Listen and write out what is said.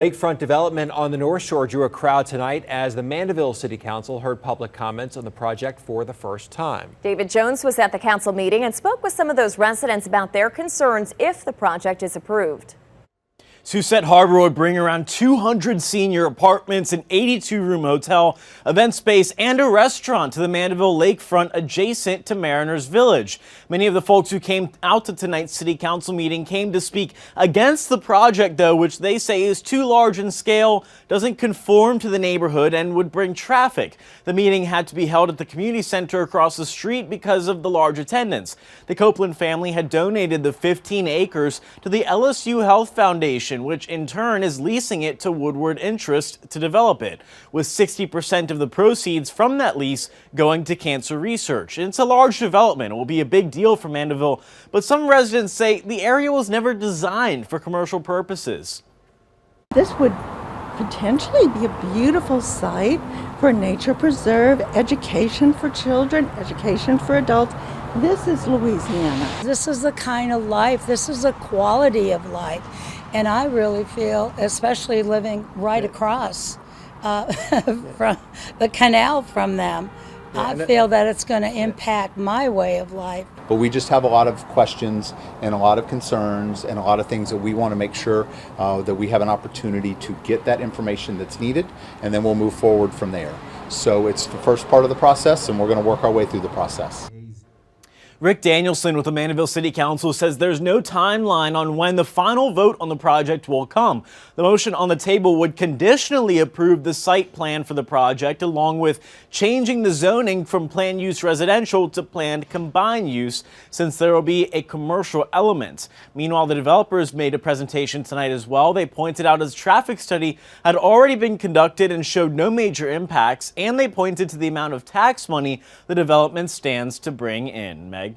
Lakefront development on the North Shore drew a crowd tonight as the Mandeville City Council heard public comments on the project for the first time. David Jones was at the council meeting and spoke with some of those residents about their concerns if the project is approved. Susette Harbor would bring around 200 senior apartments, an 82-room hotel, event space, and a restaurant to the Mandeville lakefront adjacent to Mariners Village. Many of the folks who came out to tonight's city council meeting came to speak against the project, though, which they say is too large in scale, doesn't conform to the neighborhood, and would bring traffic. The meeting had to be held at the community center across the street because of the large attendance. The Copeland family had donated the 15 acres to the LSU Health Foundation, which in turn is leasing it to Woodward Interest to develop it, with 60% of the proceeds from that lease going to cancer research. It's a large development. It will be a big deal for Mandeville, but some residents say the area was never designed for commercial purposes. This would potentially be a beautiful site for a nature preserve, education for children, education for adults. This is Louisiana. This is the kind of life, this is a quality of life. And I really feel, especially living right across from the canal from them, I feel that it's going to impact my way of life. But we just have a lot of questions and a lot of concerns and a lot of things that we want to make sure that we have an opportunity to get that information that's needed, and then we'll move forward from there. So it's the first part of the process, and we're going to work our way through the process. Rick Danielson with the Mandeville City Council says there's no timeline on when the final vote on the project will come. The motion on the table would conditionally approve the site plan for the project, along with changing the zoning from planned use residential to planned combined use, since there will be a commercial element. Meanwhile, the developers made a presentation tonight as well. They pointed out a traffic study had already been conducted and showed no major impacts, and they pointed to the amount of tax money the development stands to bring in. Meg?